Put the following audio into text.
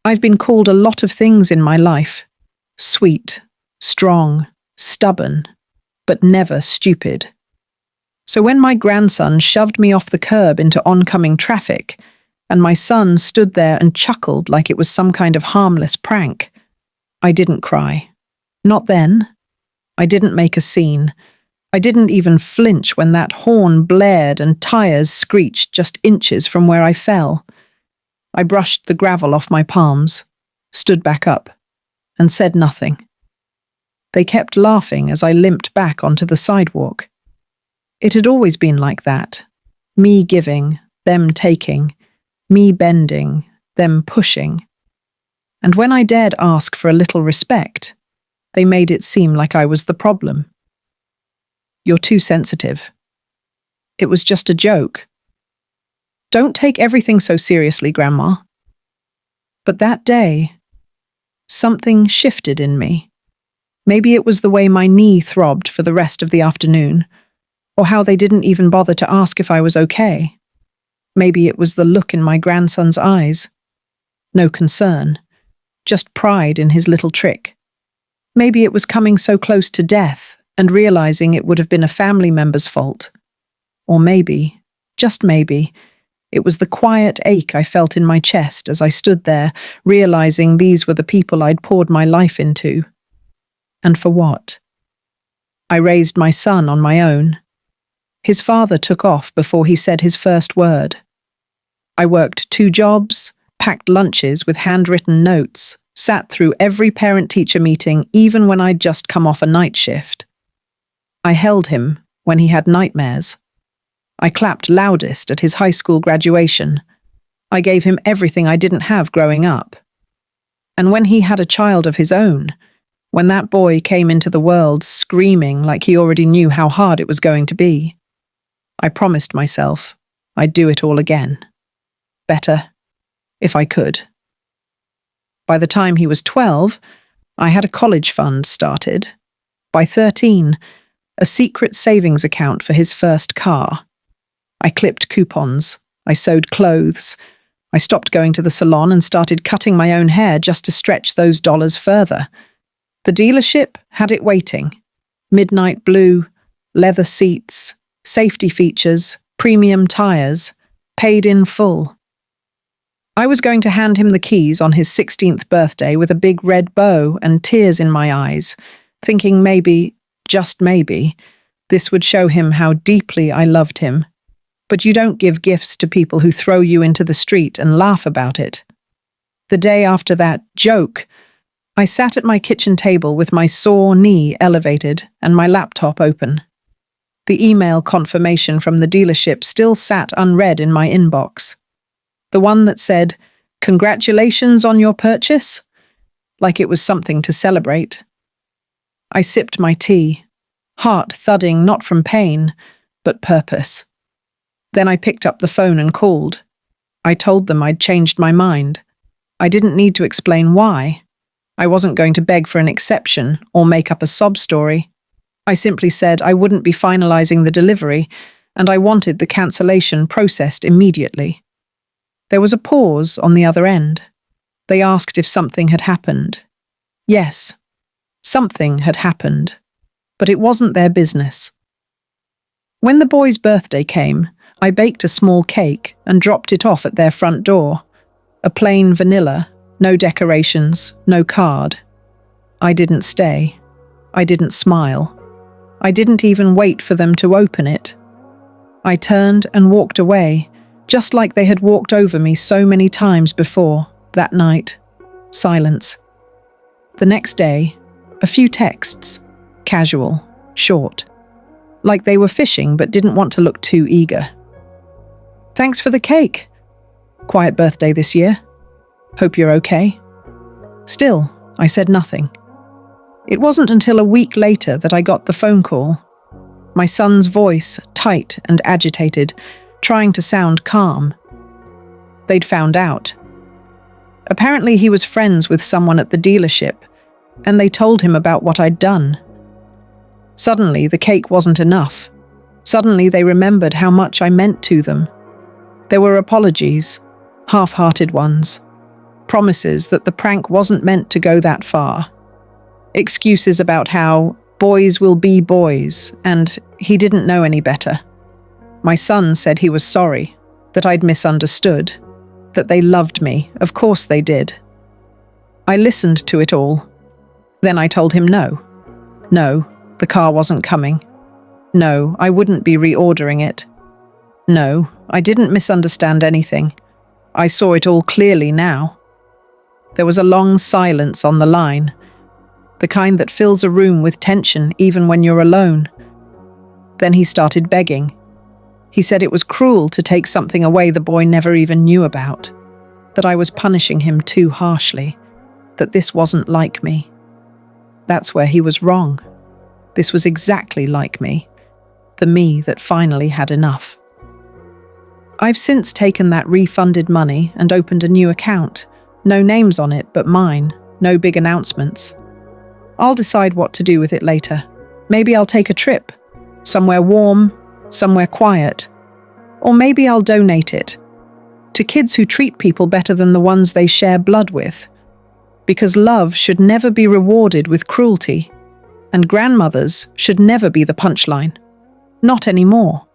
I've been called a lot of things in my life. Sweet, strong, stubborn, but never stupid. So when my grandson shoved me off the curb into oncoming traffic, and my son stood there and chuckled like it was some kind of harmless prank, I didn't cry. Not then. I didn't make a scene. I didn't even flinch when that horn blared and tires screeched just inches from where I fell. I brushed the gravel off my palms, stood back up, and said nothing. They kept laughing as I limped back onto the sidewalk. It had always been like that. Me giving, them taking, me bending, them pushing. And when I dared ask for a little respect, they made it seem like I was the problem. You're too sensitive. It was just a joke. Don't take everything so seriously, Grandma. But that day, something shifted in me. Maybe it was the way my knee throbbed for the rest of the afternoon, or how they didn't even bother to ask if I was okay. Maybe it was the look in my grandson's eyes. No concern, just pride in his little trick. Maybe it was coming so close to death and realizing it would have been a family member's fault. Or maybe, just maybe, it was the quiet ache I felt in my chest as I stood there, realizing these were the people I'd poured my life into. And for what? I raised my son on my own. His father took off before he said his first word. I worked 2 jobs, packed lunches with handwritten notes, sat through every parent-teacher meeting even when I'd just come off a night shift. I held him when he had nightmares. I clapped loudest at his high school graduation. I gave him everything I didn't have growing up. And when he had a child of his own, when that boy came into the world screaming like he already knew how hard it was going to be, I promised myself I'd do it all again. Better, if I could. By the time he was 12, I had a college fund started. By 13, a secret savings account for his first car. I clipped coupons. I sewed clothes. I stopped going to the salon and started cutting my own hair just to stretch those dollars further. The dealership had it waiting. Midnight blue, leather seats, safety features, premium tires, paid in full. I was going to hand him the keys on his 16th birthday with a big red bow and tears in my eyes, thinking maybe, just maybe, this would show him how deeply I loved him. But you don't give gifts to people who throw you into the street and laugh about it. The day after that joke, I sat at my kitchen table with my sore knee elevated and my laptop open. The email confirmation from the dealership still sat unread in my inbox. The one that said, "Congratulations on your purchase," like it was something to celebrate. I sipped my tea, heart thudding not from pain, but purpose. Then I picked up the phone and called. I told them I'd changed my mind. I didn't need to explain why. I wasn't going to beg for an exception or make up a sob story. I simply said I wouldn't be finalizing the delivery, and I wanted the cancellation processed immediately. There was a pause on the other end. They asked if something had happened. Yes, something had happened, but it wasn't their business. When the boy's birthday came, I baked a small cake and dropped it off at their front door. A plain vanilla, no decorations, no card. I didn't stay. I didn't smile. I didn't even wait for them to open it. I turned and walked away, just like they had walked over me so many times before, that night. Silence. The next day, a few texts. Casual, short. Like they were fishing but didn't want to look too eager. "Thanks for the cake. Quiet birthday this year. Hope you're okay." Still, I said nothing. It wasn't until a week later that I got the phone call. My son's voice, tight and agitated, trying to sound calm. They'd found out. Apparently he was friends with someone at the dealership, and they told him about what I'd done. Suddenly, the cake wasn't enough. Suddenly, they remembered how much I meant to them. There were apologies, half-hearted ones. Promises that the prank wasn't meant to go that far. Excuses about how boys will be boys and he didn't know any better. My son said he was sorry, that I'd misunderstood, that they loved me. Of course they did. I listened to it all. Then I told him no. No, the car wasn't coming. No, I wouldn't be reordering it. No, I didn't misunderstand anything. I saw it all clearly now. There was a long silence on the line, the kind that fills a room with tension even when you're alone. Then he started begging. He said it was cruel to take something away the boy never even knew about, that I was punishing him too harshly, that this wasn't like me. That's where he was wrong. This was exactly like me, the me that finally had enough. I've since taken that refunded money and opened a new account. No names on it but mine, no big announcements. I'll decide what to do with it later. Maybe I'll take a trip, somewhere warm, somewhere quiet. Or maybe I'll donate it to kids who treat people better than the ones they share blood with. Because love should never be rewarded with cruelty, and grandmothers should never be the punchline. Not anymore.